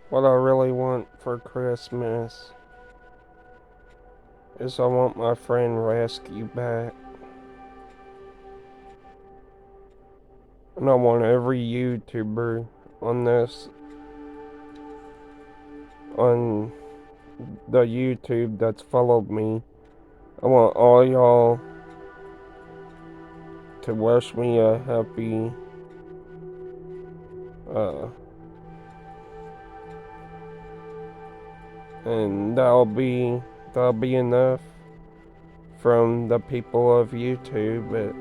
What I really want for Christmas is I want my friend Rescue back. And I want every YouTuber on this, on the YouTube that's followed me. I want all y'all to wish me a happy, uh, and that'll be enough from the people of YouTube.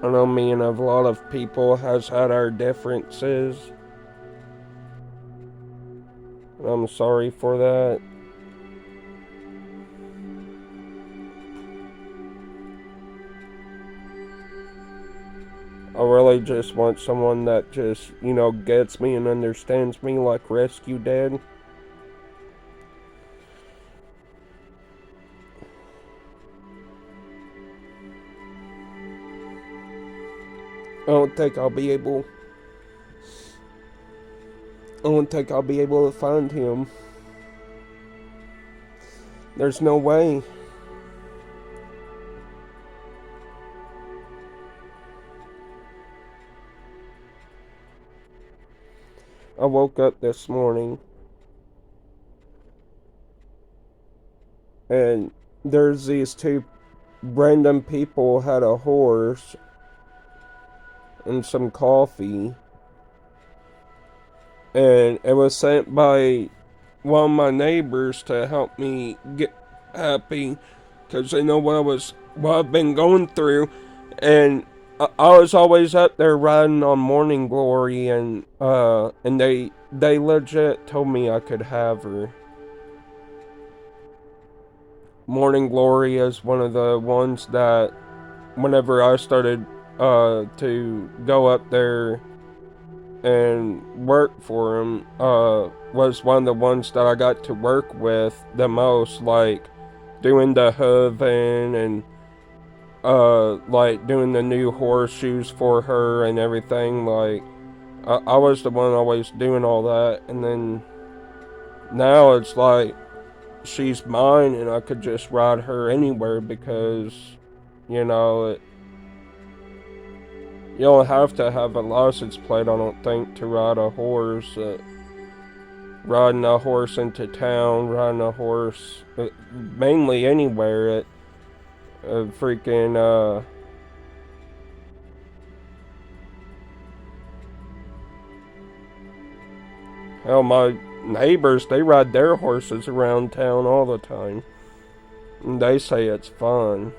I know me and a lot of people has had our differences. And I'm sorry for that. I really just want someone that just, gets me and understands me like Rescue did. I don't think I'll be able. I don't think I'll be able to find him. There's no way. I woke up this morning and there's these two random people had a horse and some coffee, and it was sent by one of my neighbors to help me get happy because they know what I've been going through, and I was always up there riding on Morning Glory, and they legit told me I could have her. Morning Glory is one of the ones that whenever I started to go up there and work for him, was one of the ones that I got to work with the most, like doing the hooving and like doing the new horseshoes for her and everything. Like I was the one always doing all that, and then now it's like she's mine and I could just ride her anywhere because you know it, you don't have to have a license plate, I don't think, to ride a horse. Riding a horse into town, riding a horse, mainly anywhere. Freaking, hell, my neighbors, they ride their horses around town all the time. And they say it's fun.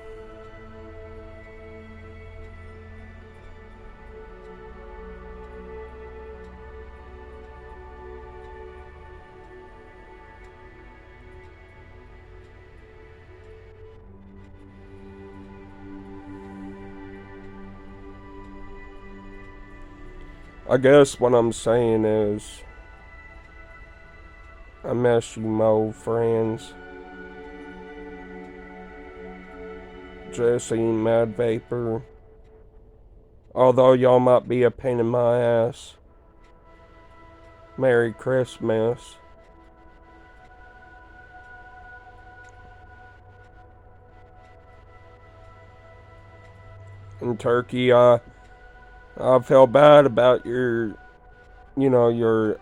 I guess what I'm saying is, I miss you, Mo, friends. Jesse, Mad Vapor. Although y'all might be a pain in my ass. Merry Christmas. And Turkey, I feel bad about your, your,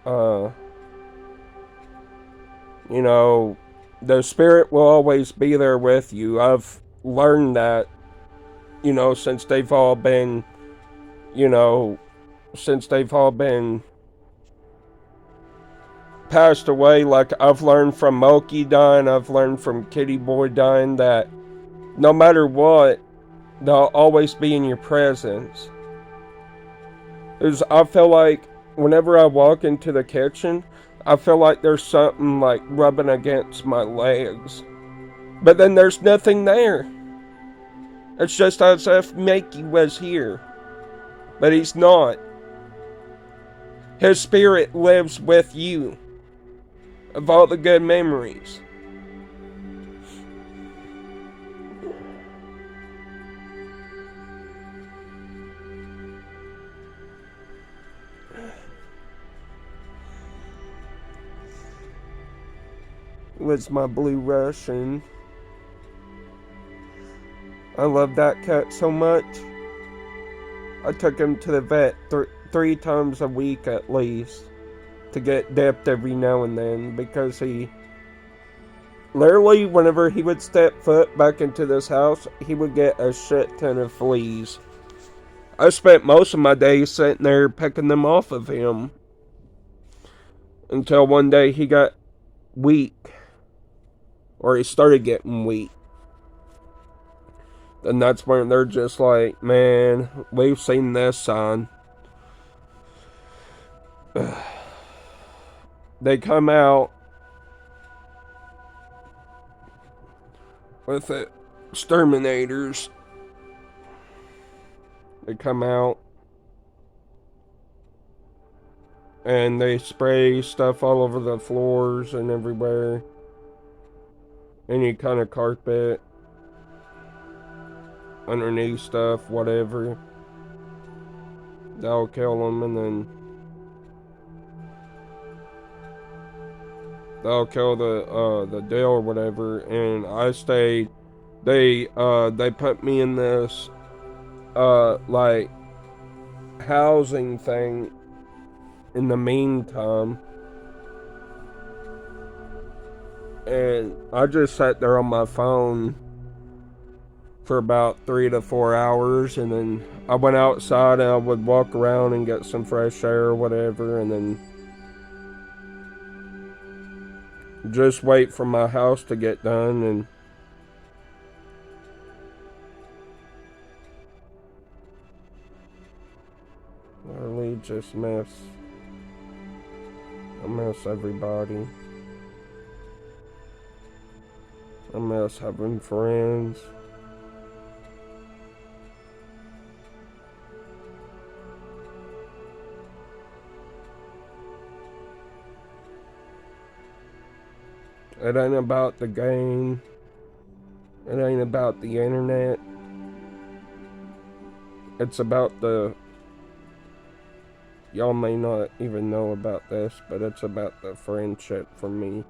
you know, the spirit will always be there with you. I've learned that, since they've all been, you know, since they've all been passed away. Like, I've learned from Moki dying, I've learned from Kitty Boy dying that no matter what, they'll always be in your presence. I feel like whenever I walk into the kitchen, I feel like there's something like rubbing against my legs. But then there's nothing there. It's just as if Makey was here. But he's not. His spirit lives with you. Of all the good memories. was my Blue Russian. I love that cat so much. I took him to the vet three times a week at least to get dipped every now and then, because he literally, whenever he would step foot back into this house, he would get a shit ton of fleas. I spent most of my days sitting there picking them off of him until one day he got weak, or he started getting weak. And that's when they're just like, man, we've seen this sign. They come out with the exterminators. They come out and they spray stuff all over the floors and everywhere. Any kind of carpet, underneath stuff, whatever. That'll kill them, and then they'll kill the deal or whatever. And I stayed. They put me in this like housing thing in the meantime, and I just sat there on my phone for about 3 to 4 hours, and then I went outside and I would walk around and get some fresh air or whatever, and then just wait for my house to get done. And I really just miss everybody. I miss having friends. It ain't about the game. It ain't about the internet. It's about the... Y'all may not even know about this, but it's about the friendship for me.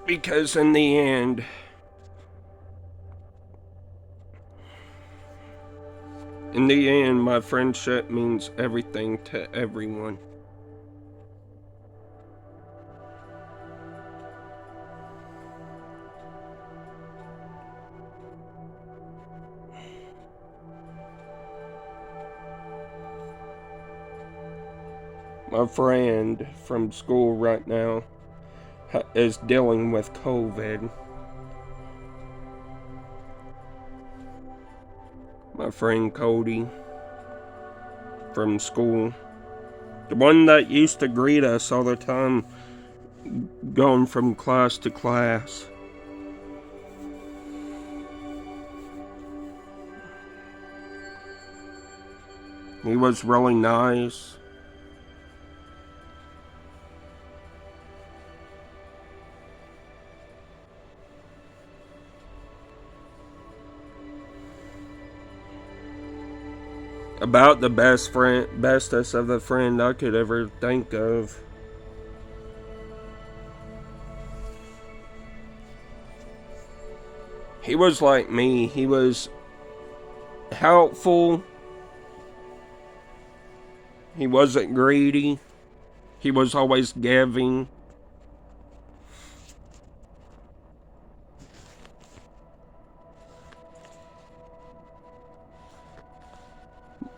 Because in the end, my friendship means everything to everyone. My friend from school right now is dealing with COVID. My friend Cody from school, the one that used to greet us all the time going from class to class. He was really nice. About the bestest of a friend I could ever think of. He was like me. He was helpful. He wasn't greedy. He was always giving.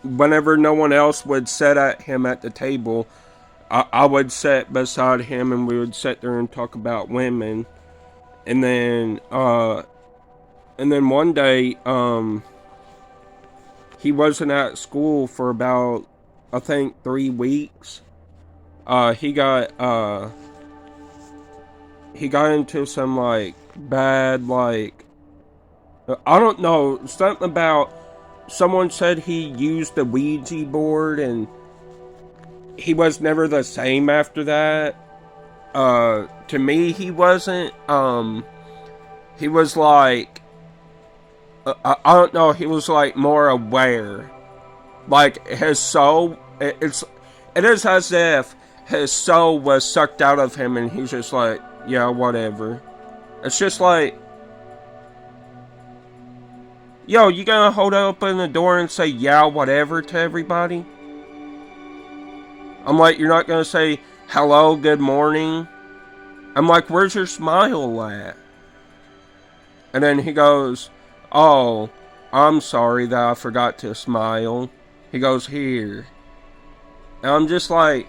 Whenever no one else would sit at him at the table, I would sit beside him and we would sit there and talk about women. And then one day, he wasn't at school for about, I think, 3 weeks. He got into some, like, bad, like, I don't know, something about, someone said he used the Ouija board and he was never the same after that. To me, he wasn't. He was like, I don't know, he was like more aware. Like his soul, it is as if his soul was sucked out of him and he's just like, yeah, whatever. It's just like, yo, you gonna hold open the door and say, yeah, whatever to everybody? I'm like, you're not gonna say, hello, good morning? I'm like, where's your smile at? And then he goes, oh, I'm sorry that I forgot to smile. He goes, here. And I'm just like,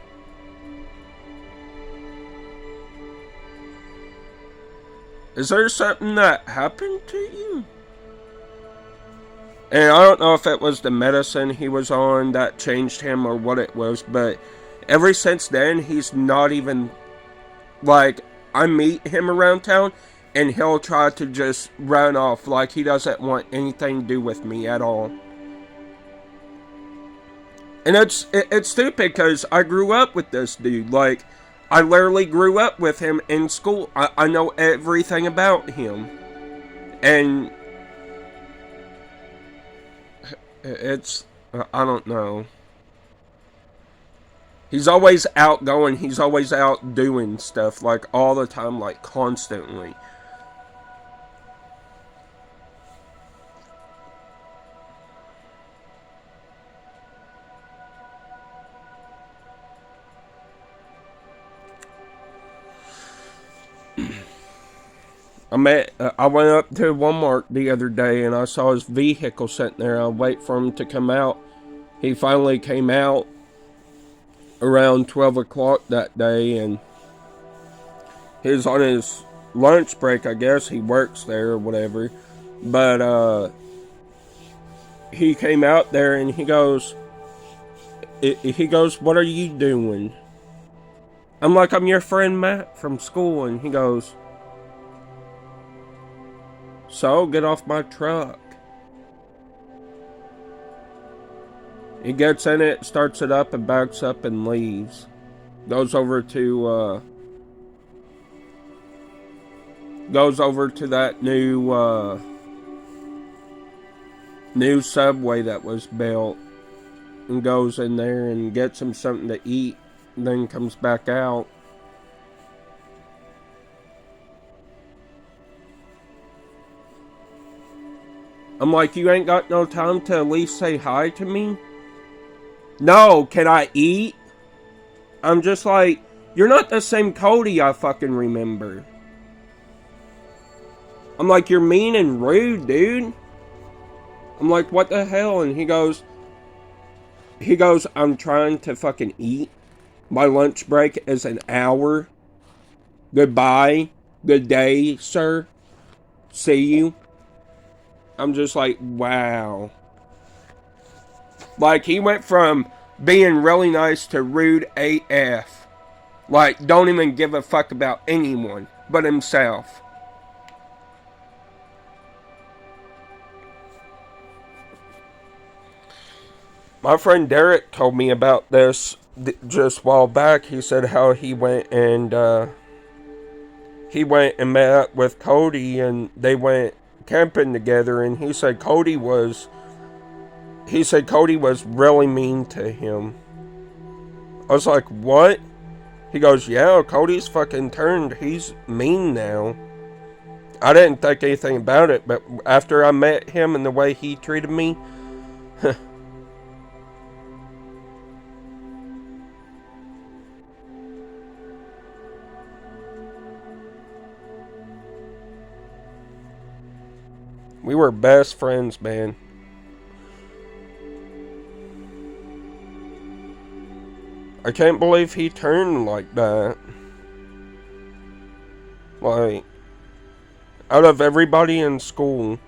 is there something that happened to you? And I don't know if it was the medicine he was on that changed him or what it was, but ever since then, he's not even, like, I meet him around town and he'll try to just run off like he doesn't want anything to do with me at all. And it's stupid because I grew up with this dude. Like, I literally grew up with him in school. I know everything about him. And it's, I don't know. He's always outgoing. He's always out doing stuff, like, all the time, like, constantly. I went up to Walmart the other day and I saw his vehicle sitting there. I wait for him to come out. He finally came out around 12 o'clock that day, and he was on his lunch break, I guess. He works there or whatever. But he came out there and he goes, what are you doing? I'm like, I'm your friend Matt from school. And he goes, so, get off my truck. He gets in it, starts it up, and backs up and leaves. Goes over to that new subway that was built, and goes in there and gets him something to eat, and then comes back out. I'm like, you ain't got no time to at least say hi to me? No, can I eat? I'm just like, you're not the same Cody I fucking remember. I'm like, you're mean and rude, dude. I'm like, what the hell? And he goes, I'm trying to fucking eat. My lunch break is an hour. Goodbye. Good day, sir. See you. I'm just like, wow. Like, he went from being really nice to rude AF. Like, don't even give a fuck about anyone but himself. My friend Derek told me about this just a while back. He said how he went and met up with Cody and they went camping together, and he said Cody was really mean to him. I was like, what? He goes, yeah, Cody's fucking turned. He's mean now. I didn't think anything about it, but after I met him and the way he treated me, we were best friends, man. I can't believe he turned like that. Like, out of everybody in school,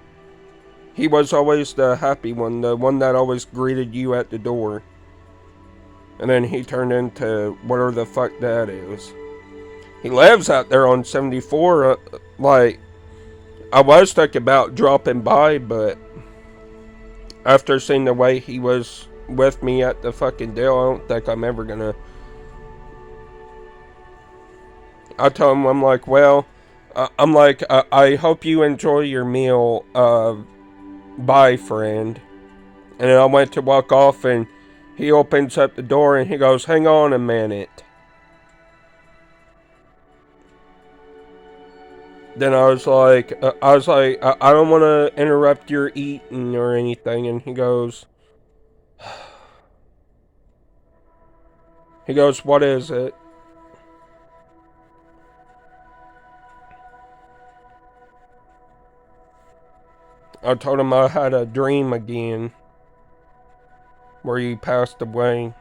he was always the happy one, the one that always greeted you at the door. And then he turned into whatever the fuck that is. He lives out there on 74, like, I was thinking about dropping by, but after seeing the way he was with me at the fucking deal, I don't think I'm ever gonna. I told him, I'm like, well, I hope you enjoy your meal, bye, friend. And then I went to walk off, and he opens up the door, and he goes, hang on a minute. Then I was like, I don't want to interrupt your eating or anything. And he goes, what is it? I told him I had a dream again where you passed away.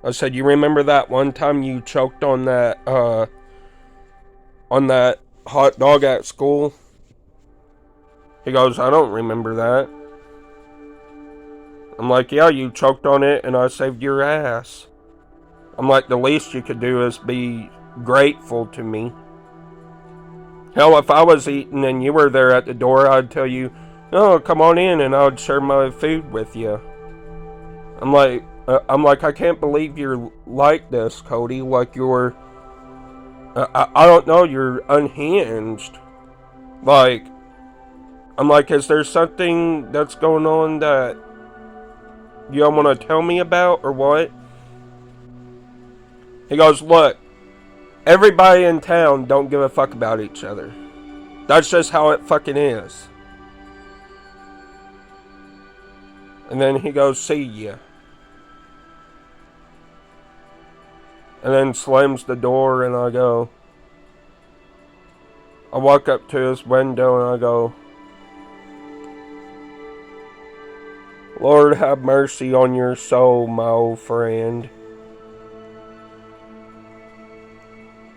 I said, you remember that one time you choked on that hot dog at school? He goes, I don't remember that. I'm like, yeah, you choked on it and I saved your ass. I'm like, the least you could do is be grateful to me. Hell, if I was eating and you were there at the door, I'd tell you, oh, come on in, and I would share my food with you. I'm like, I can't believe you're like this, Cody. Like you're, I don't know, you're unhinged. Like, I'm like, is there something that's going on that you don't want to tell me about, or what? He goes, look, everybody in town don't give a fuck about each other. That's just how it fucking is. And then he goes, see ya. And then slams the door, and I walk up to his window and I go, Lord have mercy on your soul, my old friend.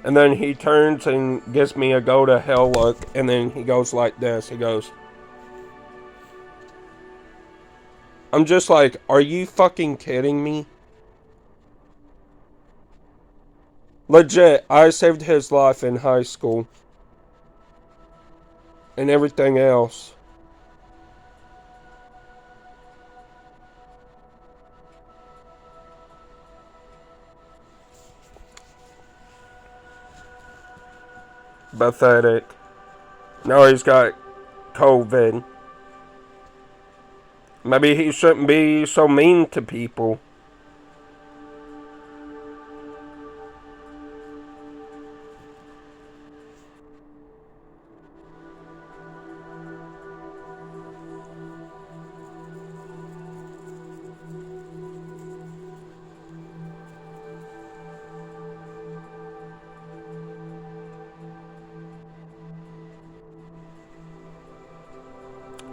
And then he turns and gives me a go to hell look, and then he goes like this. He goes, I'm just like, are you fucking kidding me? Legit, I saved his life in high school. And everything else. Pathetic. Now he's got COVID. Maybe he shouldn't be so mean to people.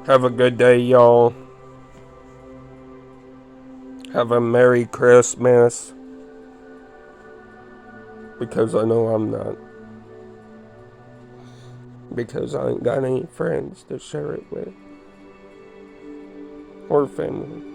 Have a good day, y'all. Have a Merry Christmas. Because I know I'm not. Because I ain't got any friends to share it with. Or family.